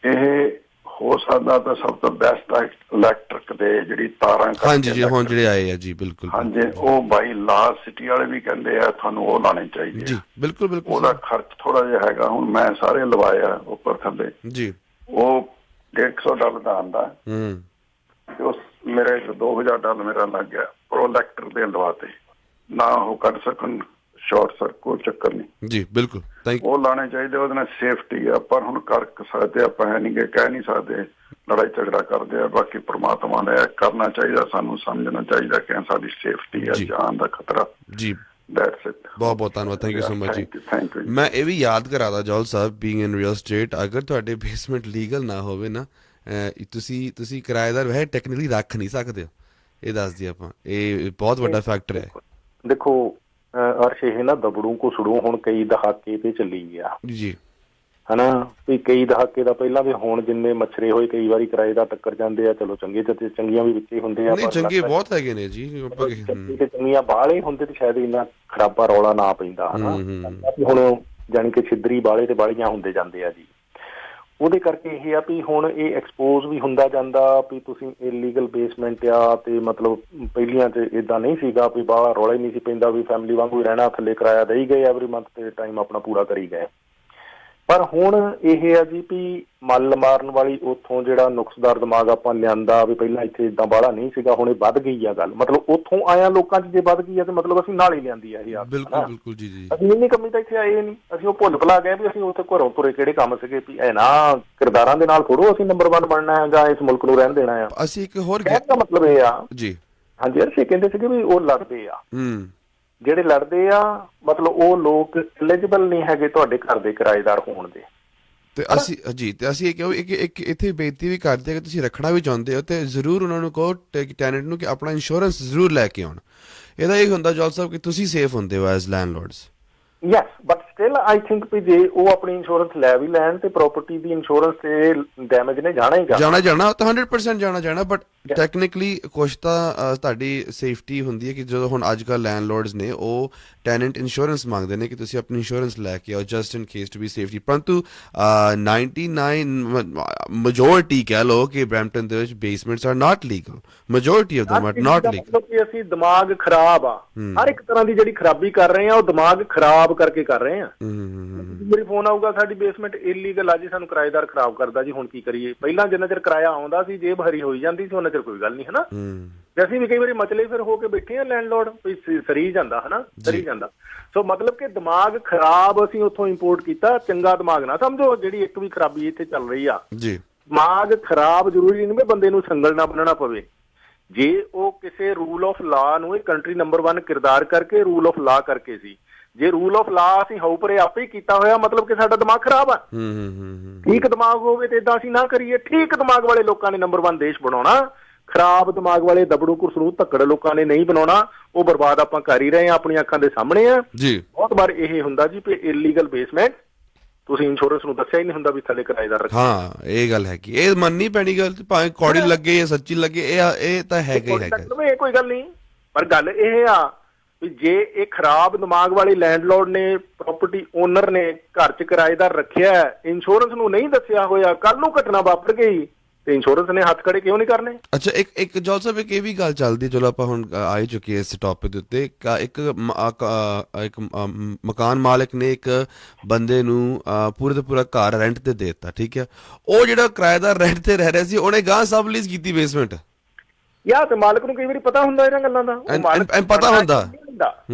ਇਹ ਹੋ ਸਕਦਾ ਤਾਂ ਸਭ ਤੋਂ ਬੈਸਟ ਇਲੈਕਟ੍ਰਿਕ ਦੇ ਜਿਹੜੀ ਤਾਰਾਂ, ਹਾਂਜੀ ਜੀ, ਹੁਣ ਜਿਹੜੇ ਆਏ ਆ ਜੀ, ਬਿਲਕੁਲ ਹਾਂਜੀ, ਉਹ ਬਾਈ ਲਾ ਸਿਟੀ ਵਾਲੇ ਵੀ ਕਹਿੰਦੇ ਆ ਤੁਹਾਨੂੰ ਉਹ ਲਾਣੇ ਚਾਹੀਦੇ ਜੀ, ਬਿਲਕੁਲ ਬਿਲਕੁਲ। ਉਹਦਾ ਖਰਚ ਥੋੜਾ ਜਿਹਾ ਹੈਗਾ, ਹੁਣ ਮੈਂ ਸਾਰੇ ਲਵਾਏ ਆ ਉੱਪਰ ਥੱਲੇ ਜੀ, ਉਹ $150 ਦਾ ਆਉਂਦਾ ਤੇ ਉਸ ਮੇਰੇ $2000 ਮੇਰਾ ਲੱਗ ਗਿਆ। ਪਰ ਉਹ ਇਲੈਕਟ੍ਰਿਕ ਦੇ ਲਵਾਤੇ ਨਾ, ਉਹ ਕੱਢ ਸਕਣ ਸ਼ਾਰਟ ਸਰਕਟ, ਕੋਈ ਚੱਕਰ ਨਹੀਂ ਜੀ, ਬਿਲਕੁਲ ਥੈਂਕ ਯੂ। ਉਹ ਲਾਣੇ ਚਾਹੀਦੇ, ਉਹਦੇ ਨਾਲ ਸੇਫਟੀ ਆ। ਪਰ ਹੁਣ ਕਰ ਸਕਦੇ ਆਪਾਂ ਹੈ ਨਹੀਂ, ਕਹਿ ਨਹੀਂ ਸਕਦੇ, ਲੜਾਈ ਝਗੜਾ ਕਰਦੇ ਆ। ਬਾਕੀ ਪ੍ਰਮਾਤਮਾ ਨੇ ਕਰਨਾ ਚਾਹੀਦਾ, ਸਾਨੂੰ ਸਮਝਣਾ ਚਾਹੀਦਾ ਕਿ ਸਾਡੀ ਸੇਫਟੀ ਆ, ਜਾਨ ਦਾ ਖਤਰਾ ਜੀ। That's it. ਬਹੁਤ ਬਹੁਤ ਧੰਨਵਾਦ, ਥੈਂਕ ਯੂ ਸੋ ਮਚ ਜੀ। Thank you. ਮੈਂ ਇਹ ਵੀ ਯਾਦ ਕਰਾਦਾ ਜੌਲ ਸਾਹਿਬ, ਬੀਇੰਗ ਇਨ ਰੀਅਲ ਸਟੇਟ, ਅਗਰ ਤੁਹਾਡੇ ਬੇਸਮੈਂਟ ਲੀਗਲ ਨਾ ਹੋਵੇ ਨਾ, ਤੁਸੀਂ ਕਿਰਾਏਦਾਰ ਵੈਸੇ ਟੈਕਨੀਕਲੀ ਰੱਖ ਨਹੀਂ ਸਕਦੇ। ਇਹ ਦੱਸ ਦਈਏ ਆਪਾਂ, ਇਹ ਬਹੁਤ ਵੱਡਾ ਫੈਕਟਰ ਹੈ। ਦੇਖੋ ਅਰਸ਼, ਇਹ ਨਾ ਦਬੜੂ ਘੁਸੜੂ ਹੁਣ ਕਈ ਦਹਾਕੇ ਤੇ ਚੱਲੀ ਗਿਆ ਜੀ, ਹਨਾ ਵੀ ਕਈ ਦਹਾਕੇ ਦਾ ਪਹਿਲਾਂ ਵੀ ਹੁਣ ਜਿੰਨੇ ਮੱਛਰੇ ਹੋਏ, ਕਈ ਵਾਰੀ ਕਿਰਾਏ ਦਾ ਟੱਕਰ ਜਾਂਦੇ ਆ। ਚਲੋ ਚੰਗੇ ਤੇ ਚੰਗੀਆਂ ਵੀ ਵਿੱਚ ਹੀ ਹੁੰਦੇ ਆ, ਨਹੀਂ ਚੰਗੇ ਬਹੁਤ ਹੈਗੇ ਨੇ ਜੀ, ਤੇ ਚੰਗੀਆਂ ਬਾਹਲੇ ਹੁੰਦੇ ਤੇ ਸ਼ਾਇਦ ਇੰਨਾ ਖਰਾਬਾ ਰੌਲਾ ਨਾ ਪੈਂਦਾ ਹਨਾ। ਹੁਣ ਜਾਣੀ ਕਿ ਛਿੱਦਰੀ ਬਾਲੇ ਤੇ ਬਾਲੀਆਂ ਹੁੰਦੇ ਜਾਂਦੇ ਆ ਜੀ। ਉਹਦੇ ਕਰਕੇ ਇਹ ਆ ਵੀ ਹੁਣ ਇਹ ਐਕਸਪੋਜ਼ ਵੀ ਹੁੰਦਾ ਜਾਂਦਾ ਵੀ ਤੁਸੀਂ ਇਲੀਗਲ ਬੇਸਮੈਂਟ ਆ, ਤੇ ਮਤਲਬ ਪਹਿਲੀਆਂ 'ਚ ਏਦਾਂ ਨਹੀਂ ਸੀਗਾ ਵੀ ਬਾਹਲਾ ਰੌਲਾ ਹੀ ਨਹੀਂ ਸੀ ਪੈਂਦਾ, ਵੀ ਫੈਮਿਲੀ ਵਾਂਗੂ ਰਹਿਣਾ, ਥੱਲੇ ਕਿਰਾਇਆ ਦੇਈ ਗਏ ਐਵਰੀ ਮੰਥ ਤੇ ਟਾਈਮ ਆਪਣਾ ਪੂਰਾ ਕਰੀ ਗਏ। ਪਰ ਹੁਣ ਇਹ ਆ ਜੀ ਵੀ ਮੱਲ ਮਾਰਨ ਵਾਲੀ ਉੱਥੋਂ ਜਿਹੜਾ ਨੁਕਸਦਾਰ ਦਿਮਾਗ ਆਪਾਂ ਲਿਆਂਦਾ ਵੀ ਪਹਿਲਾਂ ਇੱਥੇ ਏਦਾਂ ਬਾਹਲਾ ਨਹੀਂ ਸੀਗਾ, ਹੁਣ ਇਹ ਵੱਧ ਗਈ ਆ ਗੱਲ। ਮਤਲਬ ਉੱਥੋਂ ਆਇਆ ਲੋਕਾਂ 'ਚ ਜੇ ਵੱਧ ਗਈ ਆ ਤੇ ਮਤਲਬ ਅਸੀਂ ਨਾਲ ਹੀ ਲਿਆਂਦੀ ਆ ਇਹ। ਬਿਲਕੁਲ ਬਿਲਕੁਲ ਜੀ ਜੀ। ਅਸੀਂ ਇੰਨੀ ਕਮੀ ਤਾਂ ਇੱਥੇ ਆਏ ਨਹੀਂ, ਅਸੀਂ ਉਹ ਭੁੱਲ ਭੁਲਾ ਗਏ ਵੀ ਅਸੀਂ ਉੱਥੇ ਘਰੋਂ ਤੁਰੇ ਕਿਹੜੇ ਕੰਮ ਸੀਗੇ, ਵੀ ਇਹ ਨਾ ਕਿਰਦਾਰਾਂ ਦੇ ਨਾਲ ਥੋੜੋ ਅਸੀਂ ਨੰਬਰ 1 ਬਣਨਾ ਹੈ ਜਾਂ ਇਸ ਮੁਲਕ ਨੂੰ ਰਹਿਣ ਦੇਣਾ ਆ। ਅਸੀਂ ਇੱਕ ਹੋਰ ਦਾ ਮਤਲਬ ਇਹ ਆ ਜੀ, ਹਾਂਜੀ ਅਰਸ਼, ਕਹਿੰਦੇ ਸੀਗੇ ਵੀ ਉਹ ਲੜਦੇ ਆ, ਜਿਹੜੇ ਲੜਦੇ ਆ ਮਤਲਬ ਉਹ ਲੋਕ ਐਲੀਜੀਬਲ ਨਹੀਂ ਹੈਗੇ ਤੁਹਾਡੇ ਘਰ ਦੇ ਕਿਰਾਏਦਾਰ ਹੋਣ ਦੇ। ਤੇ ਅਸੀਂ ਜੀ, ਤੇ ਅਸੀਂ ਇੱਕ ਇੱਥੇ ਬੇਨਤੀ ਵੀ ਕਰਦੇ ਕਿ ਤੁਸੀਂ ਰੱਖਣਾ ਵੀ ਚਾਹੁੰਦੇ ਹੋ ਤੇ ਜ਼ਰੂਰ ਉਹਨਾਂ ਨੂੰ ਕਹੋ ਟੈਨੈਂਟ ਨੂੰ ਕਿ ਆਪਣਾ ਇੰਸ਼ੋਰੈਂਸ ਜ਼ਰੂਰ ਲੈ ਕੇ ਆਉਣ। ਇਹਦਾ ਇਹ ਹੁੰਦਾ ਜੌਲ ਸਾਹਿਬ ਕਿ ਤੁਸੀਂ ਸੇਫ ਹੁੰਦੇ ਹੋ as landlords. Yes, but still I think ਵੀ ਜੇ ਉਹ ਆਪਣੀ ਇੰਸ਼ੋਰੈਂਸ ਲੈ ਵੀ ਲੈਣ ਤੇ ਪ੍ਰਾਪਰਟੀ ਦੀ ਇੰਸ਼ੋਰੈਂਸ ਤੇ ਡੈਮੇਜ ਨੇ ਜਾਣਾ ਹੀ ਜਾਣਾ ਤਾਂ 100% ਜਾਣਾ। ਬਟ ਟੈਕਨੀਕਲੀ ਕੁਛ ਤਾਂ ਤੁਹਾਡੀ ਸੇਫਟੀ ਹੁੰਦੀ ਹੈ ਕਿ ਜਦੋਂ ਹੁਣ ਅੱਜ ਕੱਲ੍ਹ ਲੈਂਡਲੋਰਡਸ ਨੇ ਉਹ ਟੈਨੈਂਟ ਇੰਸ਼ੋਰੈਂਸ ਮੰਗਦੇ ਨੇ ਕਿ ਤੁਸੀਂ ਆਪਣੀ ਇੰਸ਼ੋਰੈਂਸ ਲੈ ਕੇ ਆਓ just in case to be safety. ਪਰੰਤੂ 99 ਮੈਜੋਰਿਟੀ ਕਹਿ ਲਓ ਕਿ ਬਰੈਂਪਟਨ ਦੇ ਵਿੱਚ basements are not legal, majority of them are not legal. ਅਸੀਂ ਦਿਮਾਗ ਖਰਾਬ ਆ, ਹਰ ਇੱਕ ਤਰ੍ਹਾਂ ਦੀ ਜਿਹੜੀ ਖਰਾਬੀ ਕਰ ਰਹੇ ਆ ਉਹ ਦਿਮਾਗ ਖਰਾਬ ਕਰਕੇ ਕਰ ਰਹੇ ਆ। ਮੇਰੀ ਫੋਨ ਆਊਗਾ ਸਾਡੀ ਬੇਸਮੈਂਟ ਇਲੀਗਲ ਆ ਜੀ, ਸਾਨੂੰ ਕਿਰਾਏਦਾਰ ਖਰਾਬ ਕਰਦਾ ਜੀ, ਹੁਣ ਕੀ ਕਰੀਏ। ਪਹਿਲਾਂ ਜਿੰਨਾ ਚਿਰ ਕਿਰਾਇਆ ਆਉਂਦਾ ਸੀ ਜੇਬ ਹਰੀ ਹੋਈ ਜਾਂਦੀ ਸੀ, ਉਹਨਾਂ ਚਿਰ ਕੋਈ ਗੱਲ ਨਹੀਂ ਹਨਾ। ਅਸੀਂ ਵੀ ਕਈ ਵਾਰੀ ਮਚਲੇ ਫਿਰ ਹੋ ਕੇ ਬੈਠੇ ਆ ਲੈਂਡਲੋਰਡ, ਸਰੀ ਜਾਂਦਾ ਹਨਾ, ਸਰੀ ਜਾਂਦਾ। ਸੋ ਮਤਲਬ ਕਿ ਦਿਮਾਗ ਖਰਾਬ ਅਸੀਂ ਉੱਥੋਂ ਇੰਪੋਰਟ ਕੀਤਾ, ਚੰਗਾ ਦਿਮਾਗ ਨਾ ਸਮਝੋ। ਜਿਹੜੀ ਇੱਕ ਵੀ ਖਰਾਬੀ ਇੱਥੇ ਚੱਲ ਰਹੀ ਆ ਜੀ, ਦਿਮਾਗ ਖਰਾਬ ਜ਼ਰੂਰੀ ਨਹੀਂ ਵੀ ਬੰਦੇ ਨੂੰ ਸੰਗਲ ਨਾ ਬੰਨਣਾ ਪਵੇ। ਜੇ ਉਹ ਕਿਸੇ ਰੂਲ ਆਫ ਲਾ ਨੂੰ, ਇਹ ਕੰਟਰੀ ਨੰਬਰ 1 ਕਿਰਦਾਰ ਕਰਕੇ ਰੂਲ ਆਫ ਲਾ ਕਰਕੇ ਸੀ। ਜੇ ਰੂਲ ਆਫ ਲਾ ਅਸੀਂ ਹਾਊ ਪਰੇ ਆਪੇ ਹੀ ਕੀਤਾ ਹੋਇਆ, ਮਤਲਬ ਕਿ ਸਾਡਾ ਦਿਮਾਗ ਖਰਾਬ ਆ। ਠੀਕ ਦਿਮਾਗ ਹੋਵੇ ਤੇ ਏਦਾਂ ਅਸੀਂ ਨਾ ਕਰੀਏ। ਠੀਕ ਦਿਮਾਗ ਵਾਲੇ ਲੋਕਾਂ ਨੇ ਨੰਬਰ 1 ਦੇਸ਼ ਬਣਾਉਣਾ, ਖਰਾਬ ਦਿਮਾਗ ਵਾਲੇ ਦਬੜੂ ਘੁਸੜੂ ਧੱਕੜ ਲੋਕਾਂ ਨੇ ਨਹੀਂ ਬਣਾਉਣਾ। ਉਹ ਬਰਬਾਦ ਆਪਾਂ ਕਰ ਹੀ ਰਹੇ ਹਾਂ, ਆਪਣੀਆਂ ਅੱਖਾਂ ਦੇ ਸਾਹਮਣੇ ਆ ਜੀ। ਬਹੁਤ ਵਾਰ ਇਹ ਹੁੰਦਾ ਜੀ ਵੀ ਇਲੀਗਲ ਬੇਸਮੈਂਟ ਤੁਸੀਂ ਇੰਸ਼ੋਰੈਂਸ ਨੂੰ ਦੱਸਿਆ ਹੀ ਨਹੀਂ ਹੁੰਦਾ ਵੀ ਥੱਲੇ ਕਿਰਾਏਦਾਰ ਰੱਖਿਆ। ਹਾਂ ਇਹ ਗੱਲ ਹੈਗੀ, ਇਹ ਮੰਨਣੀ ਪੈਣੀ ਗੱਲ, ਭਾਵੇਂ ਕੌੜੀ ਲੱਗੇ ਜਾਂ ਸੱਚੀ ਲੱਗੇ, ਇਹ ਤਾਂ ਹੈਗਾ ਹੀ ਹੈਗਾ। ਇਹ ਕੋਈ ਗੱਲ ਨਹੀਂ, ਪਰ ਗੱਲ ਇਹ ਆ ਵੀ ਜੇ ਇਹ ਖਰਾਬ ਦਿਮਾਗ ਵਾਲੇ ਲੈਂਡਲੋਰਡ ਨੇ, ਪ੍ਰਾਪਰਟੀ ਓਨਰ ਨੇ ਘਰ 'ਚ ਕਿਰਾਏਦਾਰ ਰੱਖਿਆ, ਇੰਸ਼ੋਰੈਂਸ ਨੂੰ ਨਹੀਂ ਦੱਸਿਆ ਹੋਇਆ, ਕੱਲ ਨੂੰ ਘਟਨਾ ਵਾਪਰ ਗਈ ਤੇ ਇੰਸ਼ੋਰੈਂਸ ਨੇ ਹੱਥ ਖੜੇ ਕਿਉਂ ਨਹੀਂ ਕਰਨੇ? ਅੱਛਾ, ਇੱਕ ਜੌਲ ਸਾਹਿਬ ਇੱਕ ਇਹ ਵੀ ਗੱਲ ਚੱਲਦੀ, ਚਲੋ ਆਪਾਂ ਹੁਣ ਆ ਹੀ ਚੁੱਕੇ ਇਸ ਟੌਪਿਕ ਦੇ ਉੱਤੇ। ਇੱਕ ਮਕਾਨ ਮਾਲਕ ਨੇ ਇੱਕ ਬੰਦੇ ਨੂੰ ਪੂਰੇ ਦਾ ਪੂਰਾ ਘਰ ਰੈਂਟ ਤੇ ਦੇ ਦਿੱਤਾ, ਠੀਕ ਹੈ। ਉਹ ਜਿਹੜਾ ਕਿਰਾਏਦਾਰ ਰੈਂਟ ਤੇ ਰਹਿ ਰਿਹਾ ਸੀ, ਉਹਨੇ ਗਾਂ ਸਬ ਲੀਜ਼ ਕੀਤੀ ਬੇਸਮੈਂਟ। ਯਾ ਤੇ ਮਾਲਕ ਨੂੰ ਕਈ ਵਾਰੀ ਪਤਾ ਹੁੰਦਾ ਇਹਨਾਂ ਗੱਲਾਂ ਦਾ, ਪਤਾ ਹੁੰਦਾ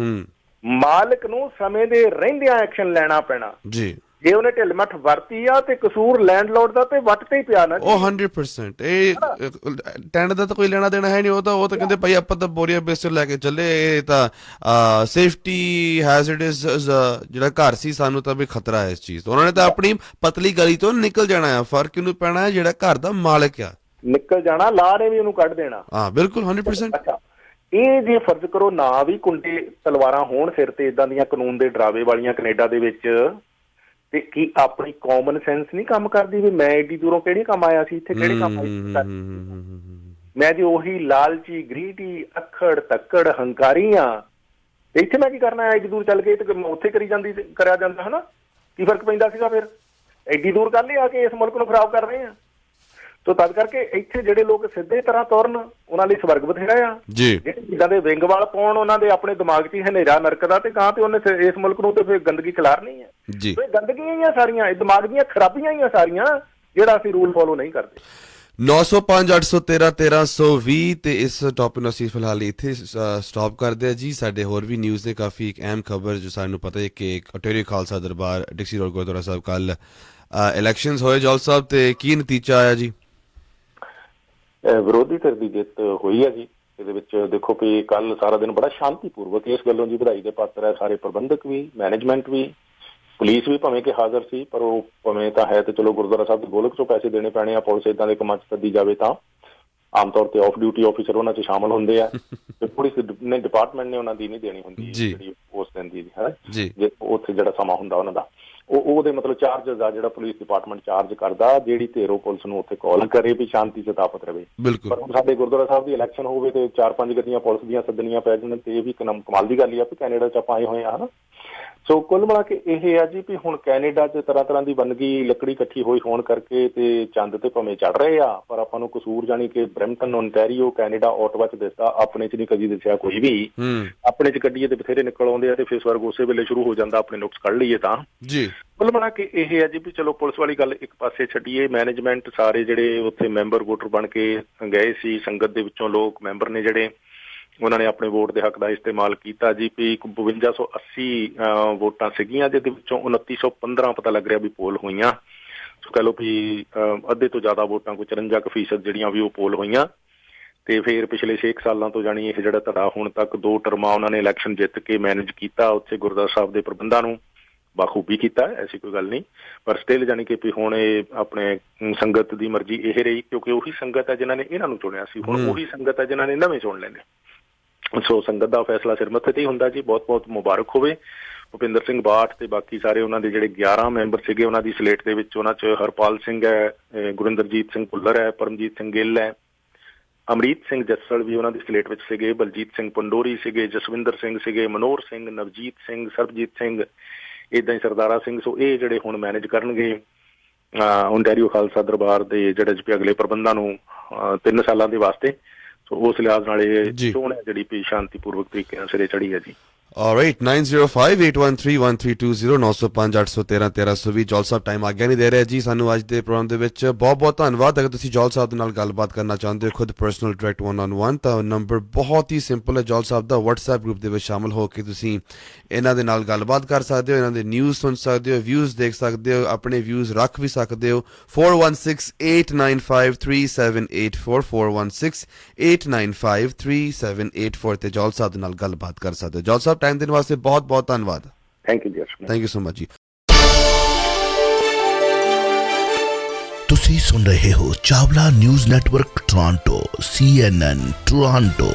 ਮਾਲਕ ਨੂੰ ਸਮੇਂ ਦੇ ਰਹਿੰਦਿਆਂ ਐਕਸ਼ਨ ਲੈਣਾ ਪੈਣਾ ਜੀ। ਜੇ ਉਹਨੇ ਢਿੱਲ ਮੱਠ ਵਰਤੀ ਆ ਤੇ ਕਸੂਰ ਲੈਂਡਲੋਰਡ ਦਾ ਤੇ ਵੱਟ ਤੇ ਹੀ ਪਿਆ ਨਾ। ਉਹ 100% ਇਹ ਟੈਂਟ ਦਾ ਤਾਂ ਕੋਈ ਲੈਣਾ ਦੇਣਾ ਹੈ ਨਹੀਂ। ਉਹ ਤਾਂ ਕਹਿੰਦੇ ਭਾਈ ਆਪਾਂ ਤਾਂ ਬੋਰੀਆ ਬੇਸਰ ਲੈ ਕੇ ਚੱਲੇ, ਇਹ ਤਾਂ ਸੇਫਟੀ ਹੈਜ਼ਰਡਸ ਜਿਹੜਾ ਘਰ ਸੀ, ਸਾਨੂੰ ਤਾਂ ਵੀ ਖਤਰਾ ਹੈ ਇਸ ਚੀਜ਼ ਤੋਂ। ਉਹਨਾਂ ਨੇ ਤਾਂ ਆਪਣੀ ਪਤਲੀ ਗਲੀ ਤੋਂ ਨਿਕਲ ਜਾਣਾ ਆ, ਫਰਕ ਇਹਨੂੰ ਪੈਣਾ ਹੈ ਜਿਹੜਾ ਘਰ ਦਾ ਮਾਲਕ ਆ, ਨਿਕਲ ਜਾਣਾ, ਲਾ ਨੇ ਵੀ ਉਹਨੂੰ ਕੱਢ ਦੇਣਾ। ਹਾਂ ਬਿਲਕੁਲ 100%। ਅੱਛਾ, ਇਹ ਜੇ ਫਰਜ਼ ਕਰੋ ਨਾ ਵੀ ਕੁੰਡੇ ਤਲਵਾਰਾਂ ਹੋਣ ਸਿਰ ਤੇ, ਇਦਾਂ ਦੀਆਂ ਕਾਨੂੰਨ ਦੇ ਡਰਾਵੇ ਵਾਲੀਆਂ ਕੈਨੇਡਾ ਦੇ ਵਿੱਚ, ਤੇ ਕੀ ਆਪਣੀ ਕਾਮਨ ਸੈਂਸ ਨਹੀਂ ਕੰਮ ਕਰਦੀ ਵੀ ਮੈਂ ਏਡੀ ਦੂਰੋਂ ਕਿਹੜੇ ਕੰਮ ਆਇਆ ਸੀ, ਇੱਥੇ ਕਿਹੜੇ ਕੰਮ ਆਇਆ ਸੀ? ਮੈਂ ਜੇ ਉਹੀ ਲਾਲਚੀ, ਗ੍ਰੀਡੀ, ਅੱਖੜ ਤੱਕੜ, ਹੰਕਾਰੀ ਆ, ਤੇ ਇੱਥੇ ਮੈਂ ਕੀ ਕਰਨਾ? ਏਡੀ ਦੂਰ ਚੱਲ ਕੇ ਤੇ ਉੱਥੇ ਕਰਿਆ ਜਾਂਦਾ ਹਨਾ, ਕੀ ਫਰਕ ਪੈਂਦਾ ਸੀਗਾ? ਫਿਰ ਏਡੀ ਦੂਰ ਕਰ ਲਈ ਆ ਕੇ ਇਸ ਮੁਲਕ ਨੂੰ ਖਰਾਬ ਕਰ ਰਹੇ ਆ। ਤੋ ਤਦ ਕਰਕੇ ਇੱਥੇ ਜਿਹੜੇ ਲੋਕ ਸਿੱਧੇ ਤਰ੍ਹਾਂ ਤੁਰਨ, ਉਹਨਾਂ ਲਈ ਸਵਰਗ ਬਥੇਰਾ ਆ। ਜਿਹੜੇ ਜਿੱਦਾਂ ਦੇ ਵਿੰਗ ਵਾਲ ਪਾਉਣ, ਉਹਨਾਂ ਦੇ ਆਪਣੇ ਦਿਮਾਗ 'ਚ ਹੀ ਹਨੇਰਾ ਨਰਕਦਾ, ਤੇ ਗਾਂ ਤੇ ਉਹਨੇ ਇਸ ਮੁਲਕ ਨੂੰ ਤੇ ਫਿਰ ਗੰਦਗੀ ਖਿਲਾਰਨੀ ਹੈ। ਇਹ ਗੰਦਗੀਆਂ ਹੀ ਆ ਸਾਰੀਆਂ, ਇਹ ਦਿਮਾਗ ਦੀਆਂ ਖਰਾਬੀਆਂ ਹੀ ਆ ਸਾਰੀਆਂ, ਜਿਹੜਾ ਅਸੀਂ ਰੂਲ ਫੋਲੋ ਨਹੀਂ ਕਰਦੇ। 905 813 1320 ਤੇ ਇਸ ਟੌਪਿਕ ਨੂੰ ਅਸੀਂ ਫਿਲਹਾਲ ਇੱਥੇ ਸਟਾਪ ਕਰਦੇ ਹਾਂ ਜੀ। ਸਾਡੇ ਹੋਰ ਵੀ ਨਿਊਜ਼ ਨੇ ਕਾਫੀ। ਇੱਕ ਅਹਿਮ ਖਬਰ ਜੋ ਸਾਨੂੰ ਪਤਾ ਹੈ ਕਿ ਓਟੇਰੀਓ ਖਾਲਸਾ ਦਰਬਾਰ ਡਿਕਸੀ ਰੋਡ ਗੁਰਦੁਆਰਾ ਸਾਹਿਬ ਕੱਲ ਇਲੈਕਸ਼ਨਸ ਹੋਏ ਜੌਲ ਸਾਹਿਬ, ਤੇ ਕੀ ਨਤੀਜਾ ਆਇਆ ਜੀ? ਵਿਰੋਧੀ ਧਿਰ ਦੀ ਜਿੱਤ ਹੋਈ ਹੈ ਜੀ। ਇਹਦੇ ਵਿੱਚ ਦੇਖੋ ਕਿ ਕੱਲ ਸਾਰਾ ਦਿਨ ਬੜਾ ਸ਼ਾਂਤੀਪੂਰਵਕ, ਇਸ ਗੱਲੋਂ ਜੀ ਵਧਾਈ ਦੇ ਪਾਤਰ ਹੈ ਸਾਰੇ ਪ੍ਰਬੰਧਕ ਵੀ, ਮੈਨੇਜਮੈਂਟ ਵੀ, ਪੁਲਿਸ ਵੀ ਭਾਵੇਂ ਕਿ ਹਾਜ਼ਰ ਸੀ, ਪਰ ਉਹ ਭਾਵੇਂ ਤਾਂ ਹੈ ਤੇ ਚਲੋ ਗੁਰਦੁਆਰਾ ਸਾਹਿਬ ਦੇ ਗੋਲਕ ਚੋਂ ਪੈਸੇ ਦੇਣੇ ਪੈਣੇ ਆ। ਪੁਲਿਸ ਏਦਾਂ ਦੇ ਕੰਮਾਂ 'ਚ ਸੱਦੀ ਜਾਵੇ ਤਾਂ ਆਮ ਤੌਰ ਤੇ ਆਫ ਡਿਊਟੀ ਆਫੀਸਰ ਉਹਨਾਂ 'ਚ ਸ਼ਾਮਲ ਹੁੰਦੇ ਆ, ਤੇ ਪੁਲਿਸ ਨੇ ਡਿਪਾਰਟਮੈਂਟ ਨੇ ਉਹਨਾਂ ਦੀ ਨਹੀਂ ਦੇਣੀ ਹੁੰਦੀ ਜਿਹੜੀ ਉਸ ਦਿਨ ਦੀ ਹੈ ਜੇ ਉੱਥੇ ਜਿਹੜਾ ਸਮਾਂ ਹੁੰਦਾ ਉਹਨਾਂ ਦਾ, ਉਹਦੇ ਮਤਲਬ ਚਾਰਜਸ ਆ ਜਿਹੜਾ ਪੁਲਿਸ ਡਿਪਾਰਟਮੈਂਟ ਚਾਰਜ ਕਰਦਾ, ਜਿਹੜੀ ਧੇਰੋ ਪੁਲਿਸ ਨੂੰ ਉੱਥੇ ਕਾਲ ਕਰੇ ਵੀ ਸ਼ਾਂਤੀ ਸਥਾਪਿਤ ਰਹੇ। ਪਰ ਹੁਣ ਸਾਡੇ ਗੁਰਦੁਆਰਾ ਸਾਹਿਬ ਦੀ ਇਲੈਕਸ਼ਨ ਹੋਵੇ ਤੇ 4-5 ਗੱਡੀਆਂ ਪੁਲਿਸ ਦੀਆਂ ਸੱਦਣੀਆਂ ਪੈ ਜਾਣ, ਤੇ ਇਹ ਵੀ ਕਮਾਲ ਦੀ ਗੱਲ ਹੀ ਆ ਵੀ ਕੈਨੇਡਾ 'ਚ ਆਪਾਂ ਆਏ ਹੋਏ ਆ ਹਨਾ। ਸੋ ਕੁੱਲ ਮਿਲਾ ਕੇ ਇਹ ਆ ਜੀ ਵੀ ਹੁਣ ਕੈਨੇਡਾ 'ਚ ਤਰ੍ਹਾਂ ਦੀ ਬੰਦਗੀ ਲੱਕੜੀ ਇਕੱਠੀ ਹੋਣ ਕਰਕੇ ਤੇ ਚੰਦ ਤੇ ਭਾਵੇਂ ਚੜ ਰਹੇ ਆ, ਪਰ ਆਪਾਂ ਨੂੰ ਕਸੂਰ ਜਾਣੀ ਕਿ ਬਰੈਂਪਟਨ, ਓਨਟਾਰੀਓ, ਕੈਨੇਡਾ, ਓਟਵਾ 'ਚ ਦਿਸਦਾ, ਆਪਣੇ 'ਚ ਨਹੀਂ ਕਦੀ ਦਿਸਿਆ ਕੋਈ ਵੀ। ਆਪਣੇ 'ਚ ਕੱਢੀਏ ਤੇ ਬਥੇਰੇ ਨਿਕਲ ਆਉਂਦੇ ਆ, ਤੇ ਫਿਰ ਸਵਰਗ ਉਸੇ ਵੇਲੇ ਸ਼ੁਰੂ ਹੋ ਜਾਂਦਾ ਆਪਣੇ ਨੁਕਸ ਕੱਢ ਲਈਏ ਤਾਂ ਜੀ। ਕੁੱਲ ਮਿਲਾ ਕੇ ਇਹ ਆ ਜੀ ਵੀ ਚਲੋ ਪੁਲਿਸ ਵਾਲੀ ਗੱਲ ਇੱਕ ਪਾਸੇ ਛੱਡੀਏ, ਮੈਨੇਜਮੈਂਟ ਸਾਰੇ ਜਿਹੜੇ ਉੱਥੇ ਮੈਂਬਰ ਵੋਟਰ ਬਣ ਕੇ ਗਏ ਸੀ, ਸੰਗਤ ਦੇ ਵਿੱਚੋਂ ਲੋਕ ਮੈਂਬਰ ਨੇ ਜਿਹੜੇ, ਉਹਨਾਂ ਨੇ ਆਪਣੇ ਵੋਟ ਦੇ ਹੱਕ ਦਾ ਇਸਤੇਮਾਲ ਕੀਤਾ ਜੀ। ਵੀ 5280 ਵੋਟਾਂ ਸੀਗੀਆਂ, ਜਿਹਦੇ ਵਿੱਚੋਂ 2915 ਪਤਾ ਲੱਗ ਰਿਹਾ ਵੀ ਪੋਲ ਹੋਈਆਂ। ਸੋ ਕਹਿ ਲਓ ਵੀ ਅੱਧੇ ਤੋਂ ਜ਼ਿਆਦਾ ਵੋਟਾਂ, ਕੋਈ 54% ਜਿਹੜੀਆਂ ਵੀ ਉਹ ਪੋਲ ਹੋਈਆਂ। ਤੇ ਫਿਰ ਪਿਛਲੇ 6 ਸਾਲਾਂ ਤੋਂ ਜਾਣੀ ਇਹ ਜਿਹੜਾ ਧੜਾ ਹੁਣ ਤੱਕ 2 ਟਰਮਾਂ ਉਹਨਾਂ ਨੇ ਇਲੈਕਸ਼ਨ ਜਿੱਤ ਕੇ ਮੈਨੇਜ ਕੀਤਾ, ਉੱਥੇ ਗੁਰਦੁਆਰਾ ਸਾਹਿਬ ਦੇ ਪ੍ਰਬੰਧਾਂ ਨੂੰ ਬਾਖੂਬੀ ਕੀਤਾ, ਐਸੀ ਕੋਈ ਗੱਲ ਨਹੀਂ। ਪਰ ਸਟਿਲ ਜਾਣੀ ਕਿ ਵੀ ਹੁਣ ਇਹ ਆਪਣੇ ਸੰਗਤ ਦੀ ਮਰਜ਼ੀ ਇਹ ਰਹੀ, ਕਿਉਂਕਿ ਉਹੀ ਸੰਗਤ ਹੈ ਜਿਨ੍ਹਾਂ ਨੇ ਇਹਨਾਂ ਨੂੰ ਚੁਣਿਆ ਸੀ, ਹੁਣ ਉਹੀ ਸੰਗਤ ਹੈ ਜਿਨ੍ਹਾਂ ਨੇ ਨਵੇਂ ਚੁਣ ਲੈਂਦੇ। ਸੋ ਸੰਗਤ ਦਾ ਫੈਸਲਾ ਸਿਰ ਮੱਥੇ ਤੇ ਹੀ ਹੁੰਦਾ ਜੀ। ਬਹੁਤ ਬਹੁਤ ਮੁਬਾਰਕ ਹੋਵੇ ਭੁਪਿੰਦਰ ਸਿੰਘ ਬਾਠ ਤੇ ਬਾਕੀ ਸਾਰੇ ਉਹਨਾਂ ਦੇ ਜਿਹੜੇ 11 ਮੈਂਬਰ ਸੀਗੇ ਉਹਨਾਂ ਦੀ ਸਲੇਟ ਦੇ ਵਿੱਚ। ਉਹਨਾਂ 'ਚ ਹਰਪਾਲ ਸਿੰਘ ਹੈ, ਗੁਰਿੰਦਰਜੀਤ ਸਿੰਘ ਭੁੱਲਰ ਹੈ, ਪਰਮਜੀਤ ਸਿੰਘ ਗਿੱਲ ਹੈ, ਅਮਰੀਤ ਸਿੰਘ ਜੱਸਲ ਵੀ ਉਹਨਾਂ ਦੀ ਸਲੇਟ ਵਿੱਚ ਸੀਗੇ, ਬਲਜੀਤ ਸਿੰਘ ਪੰਡੋਰੀ ਸੀਗੇ, ਜਸਵਿੰਦਰ ਸਿੰਘ ਸੀਗੇ, ਮਨੋਹਰ ਸਿੰਘ, ਨਵਜੀਤ ਸਿੰਘ, ਸਰਬਜੀਤ ਸਿੰਘ, ਇੱਦਾਂ ਹੀ ਸਰਦਾਰਾ ਸਿੰਘ। ਸੋ ਇਹ ਜਿਹੜੇ ਹੁਣ ਮੈਨੇਜ ਕਰਨਗੇ ਓਨਟਾਰੀਓ ਖਾਲਸਾ ਦਰਬਾਰ ਦੇ ਜਿਹੜੇ ਅਗਲੇ ਪ੍ਰਬੰਧਾਂ ਨੂੰ 3 ਸਾਲਾਂ ਦੇ ਵਾਸਤੇ। ਸੋ ਉਸ ਲਿਹਾਜ਼ ਨਾਲ ਇਹ ਚੋਣ ਹੈ ਜਿਹੜੀ ਸ਼ਾਂਤੀਪੂਰਵਕ ਤਰੀਕੇ ਨਾਲ ਸਿਰੇ ਚੜੀ ਹੈ ਜੀ। Alright, 9058131320 905 813 1320 ਜੌਲ ਸਾਹਿਬ ਟਾਈਮ ਆਗਿਆ ਨਹੀਂ ਦੇ ਰਿਹਾ ਜੀ ਸਾਨੂੰ ਅੱਜ ਦੇ ਪ੍ਰੋਗਰਾਮ ਦੇ ਵਿੱਚ। ਬਹੁਤ ਬਹੁਤ ਧੰਨਵਾਦ। ਅਗਰ ਤੁਸੀਂ ਜੌਲ ਸਾਹਿਬ ਦੇ ਨਾਲ ਗੱਲਬਾਤ ਕਰਨਾ ਚਾਹੁੰਦੇ ਹੋ, ਖੁਦ ਪਰਸਨਲ ਡਾਇਰੈਕਟ 1-on-1, ਤਾਂ ਨੰਬਰ ਬਹੁਤ ਹੀ ਸਿੰਪਲ ਹੈ ਜੌਲ ਸਾਹਿਬ ਦਾ। WhatsApp ਗਰੁੱਪ ਦੇ ਵਿੱਚ ਸ਼ਾਮਲ ਹੋ ਕੇ ਤੁਸੀਂ ਇਹਨਾਂ ਦੇ ਨਾਲ ਗੱਲਬਾਤ ਕਰ ਸਕਦੇ ਹੋ, ਇਹਨਾਂ ਦੇ ਨਿਊਜ਼ ਸੁਣ ਸਕਦੇ ਹੋ, ਵਿਊਜ਼ ਦੇਖ ਸਕਦੇ ਹੋ, ਆਪਣੇ ਵਿਊਜ਼ ਰੱਖ ਵੀ ਸਕਦੇ ਹੋ। 4168953784 4168953784 ਤੇ ਜੌਲ ਸਾਹਿਬ ਦੇ ਨਾਲ ਗੱਲਬਾਤ ਕਰ ਸਕਦੇ ਹੋ। ਜੌਲ ਸਾਹਿਬ ਟਾਈਮ ਦੇਣ ਵਾਸਤੇ ਬਹੁਤ ਬਹੁਤ ਧੰਨਵਾਦ। ਥੈਂਕ ਯੂ ਜੀ। ਥੈਂਕ ਯੂ ਸੋ ਮਚ ਜੀ। ਤੁਸੀਂ ਸੁਣ ਰਹੇ ਹੋ Chawla news network Toronto CNN Toronto.